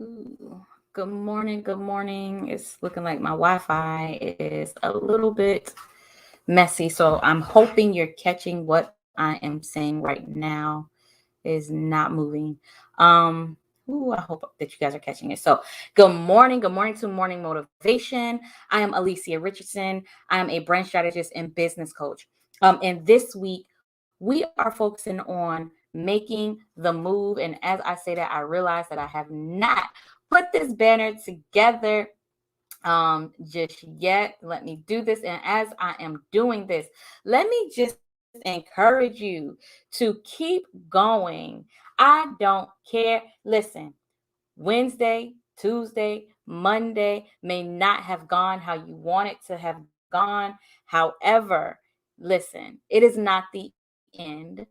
Ooh, good morning. Good morning. It's looking like my Wi-Fi is a little bit messy, so I'm hoping you're catching what I am saying right now. Is not moving. Um, I hope that you guys are catching it. So, good morning. Good morning to Morning Motivation. I am Alicia Richardson. I am a brand strategist and business coach. And this week we are focusing on making the move. And as I say that, I realize that I have not put this banner together just yet. Let me do this. And as I am doing this, let me just encourage you to keep going. I don't care. Listen, Wednesday, Tuesday, Monday may not have gone how you want it to have gone. However, listen, it is not the end.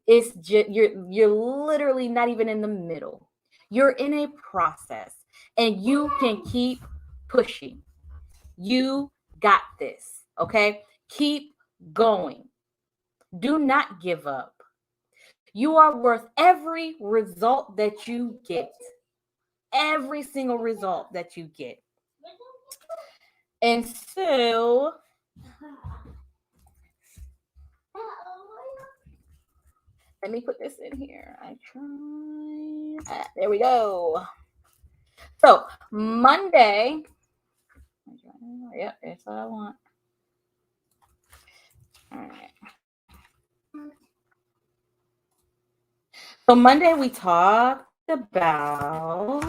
It's just you're literally not even in the middle. You're in a process and you can keep pushing. You got this. Okay? Keep going. Do not give up. You are worth every result that you get. Every single result that you get. And so let me put this in here. I try. There we go. So Monday. Yep, that's what I want. All right. So Monday we talked about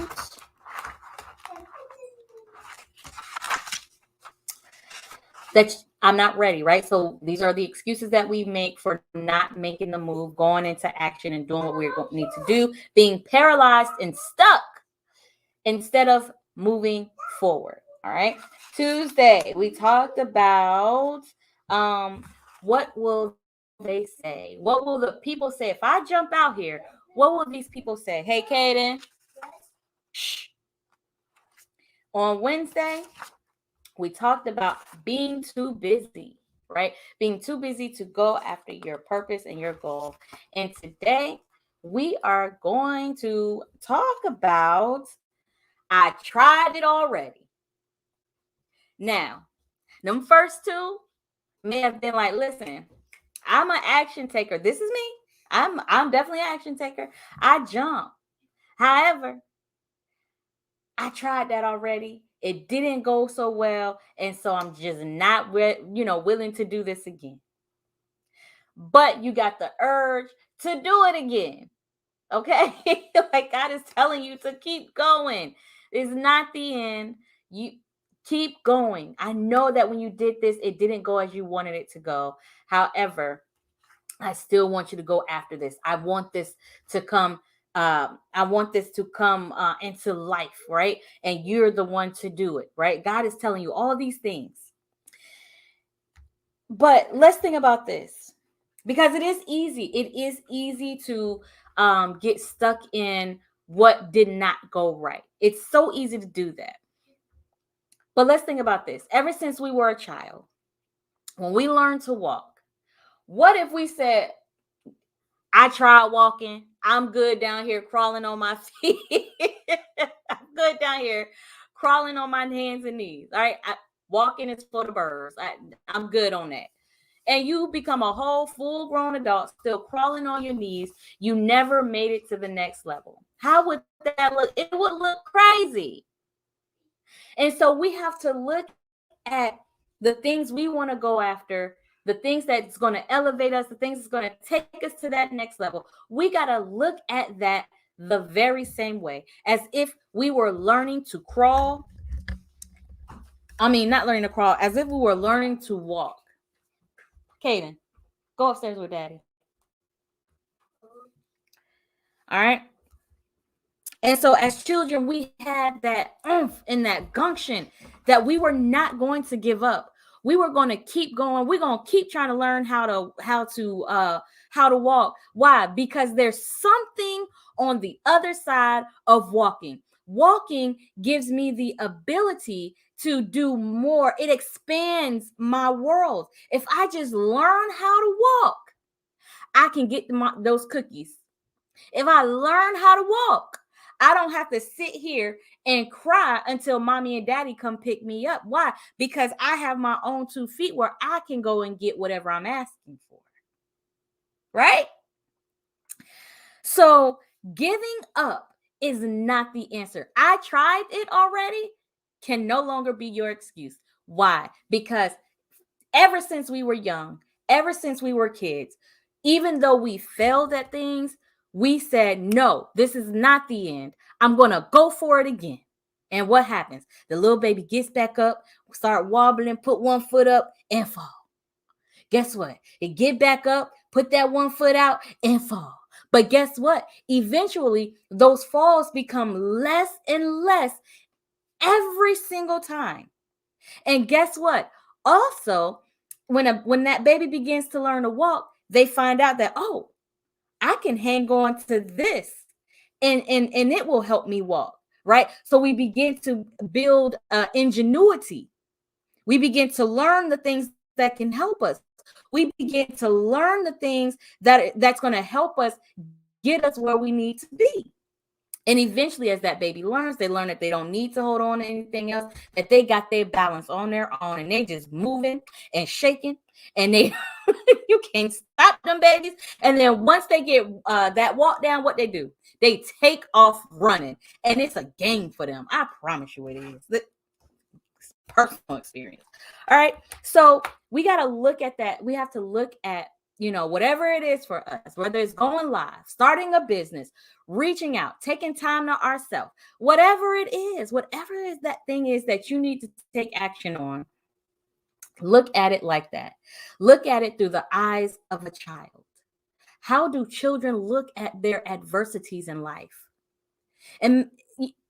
that I'm not ready, right? So these are the excuses that we make for not making the move, going into action and doing what we need to do, being paralyzed and stuck instead of moving forward. All right. Tuesday, we talked about what will they say? What will the people say? If I jump out here, what will these people say? Hey, Kaden. Shh. On Wednesday, we talked about being too busy, right? Being too busy to go after your purpose and your goal. And today we are going to talk about I tried it already. Now, them first two may have been like, listen, I'm an action taker. This is me. I'm definitely an action taker. I jump. However, I tried that already. It didn't go so well, and so I'm just not, willing to do this again. But you got the urge to do it again. Okay? Like God is telling you to keep going. It's not the end. You keep going. I know that when you did this, it didn't go as you wanted it to go. However, I still want you to go after this. I want this to come. Into life, right? And you're the one to do it, right? God is telling you all these things. But let's think about this because it is easy. It is easy to get stuck in what did not go right. It's so easy to do that. But let's think about this. Ever since we were a child, when we learned to walk, what if we said, I tried walking. I'm good down here crawling on my feet. I'm good down here crawling on my hands and knees. All right. Walking is for the birds. I'm good on that. And you become a whole full grown adult still crawling on your knees. You never made it to the next level. How would that look? It would look crazy. And so we have to look at the things we want to go after, the things that's going to elevate us, the things that's going to take us to that next level. We got to look at that the very same way as if we were learning to crawl. I mean, not learning to crawl, as if we were learning to walk. Kaden, go upstairs with daddy. All right. And so as children, we had that oomph and that gumption that we were not going to give up. We were going to keep going. We're going to keep trying to learn how to walk. Why? Because there's something on the other side of walking. Walking gives me the ability to do more. It expands my world. If I just learn how to walk, I can get those cookies. If I learn how to walk, I don't have to sit here and cry until mommy and daddy come pick me up. Why? Because I have my own 2 feet where I can go and get whatever I'm asking for. Right? So giving up is not the answer. I tried it already can no longer be your excuse. Why? Because ever since we were young, ever since we were kids, even though we failed at things, we said, no, this is not the end. I'm going to go for it again. And what happens? The little baby gets back up, start wobbling, put one foot up and fall. Guess what? It get back up, put that one foot out and fall. But guess what? Eventually, those falls become less and less every single time. And guess what? Also, when that baby begins to learn to walk, they find out that, oh, I can hang on to this and it will help me walk, right? So we begin to build ingenuity. We begin to learn the things that can help us. We begin to learn the things that's going to help us get us where we need to be. And eventually, as that baby learns, they learn that they don't need to hold on to anything else, that they got their balance on their own and they just moving and shaking and they, you can't stop them babies. And then once they get that walk down, what they do, they take off running and it's a game for them. I promise you it is. It's personal experience. All right. So we got to look at that. We have to look at, whatever it is for us, whether it's going live, starting a business, reaching out, taking time to ourselves, whatever it is that thing is that you need to take action on. Look at it like that. Look at it through the eyes of a child. How do children look at their adversities in life? And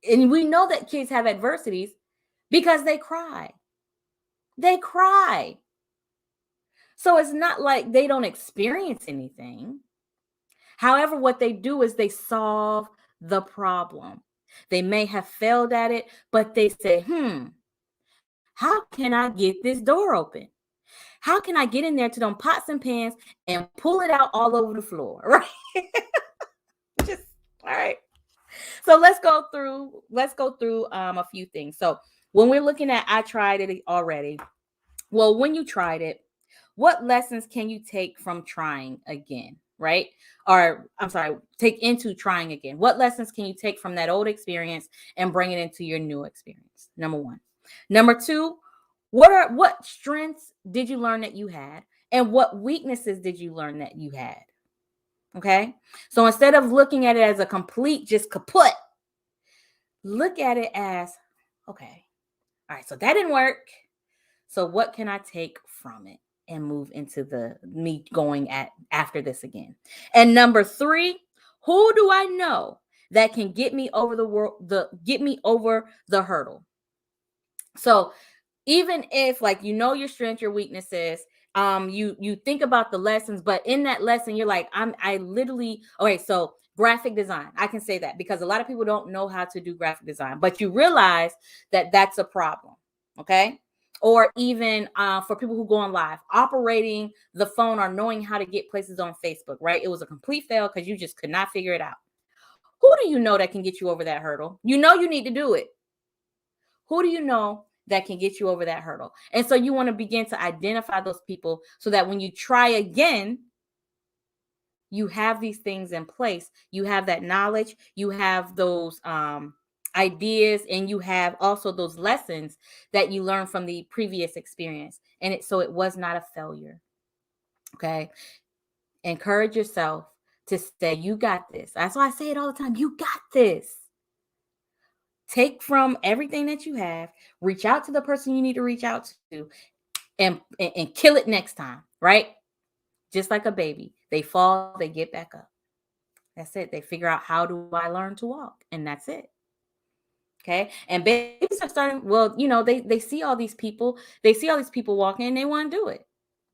we know that kids have adversities because they cry. They cry. So it's not like they don't experience anything. However, what they do is they solve the problem. They may have failed at it, but they say, how can I get this door open? How can I get in there to them pots and pans and pull it out all over the floor? Right? All right. So let's go through a few things. So when we're looking at, I tried it already. Well, when you tried it, what lessons can you take from trying again, right? Or I'm sorry, take into trying again. What lessons can you take from that old experience and bring it into your new experience? Number 1. Number 2, what strengths did you learn that you had? And what weaknesses did you learn that you had? Okay. So instead of looking at it as a complete, just kaput, look at it as, okay, all right, so that didn't work. So what can I take from it and move into me going after this again? And number 3, who do I know that can get me over the hurdle? So even if your strengths, your weaknesses, you think about the lessons, but in that lesson, you're like, okay, so graphic design, I can say that because a lot of people don't know how to do graphic design, but you realize that that's a problem. Okay. Or even for people who go on live, operating the phone or knowing how to get places on Facebook, right? It was a complete fail because you just could not figure it out. Who do you know that can get you over that hurdle? You know you need to do it. Who do you know that can get you over that hurdle? And so you want to begin to identify those people so that when you try again, you have these things in place. You have that knowledge, you have those ideas, and you have also those lessons that you learned from the previous experience. And it was not a failure. Okay. Encourage yourself to say, you got this. That's why I say it all the time. You got this. Take from everything that you have, reach out to the person you need to reach out to, and kill it next time, right? Just like a baby. They fall, they get back up. That's it. They figure out, how do I learn to walk? And that's it. Okay. And babies are starting, they see all these people, walking and they want to do it,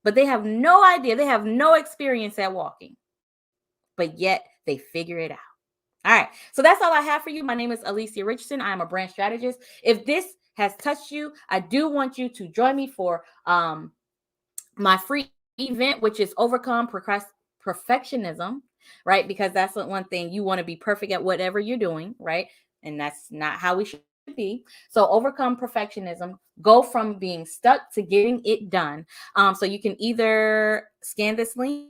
but they have no idea. They have no experience at walking, but yet they figure it out. All right. So that's all I have for you. My name is Alicia Richardson. I am a brand strategist. If this has touched you, I do want you to join me for my free event, which is Overcome Perfectionism. right? Because that's one thing, you want to be perfect at whatever you're doing, right? And that's not how we should be. So overcome perfectionism, go from being stuck to getting it done. So you can either scan this link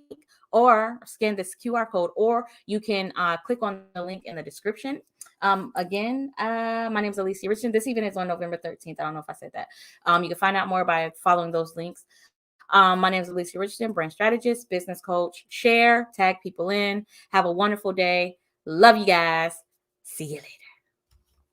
or scan this QR code, or you can click on the link in the description. Again, my name is Alicia Richardson. This event is on November 13th. I don't know if I said that. You can find out more by following those links. My name is Alicia Richardson, brand strategist, business coach. Share, tag people in. Have a wonderful day. Love you guys. See you later.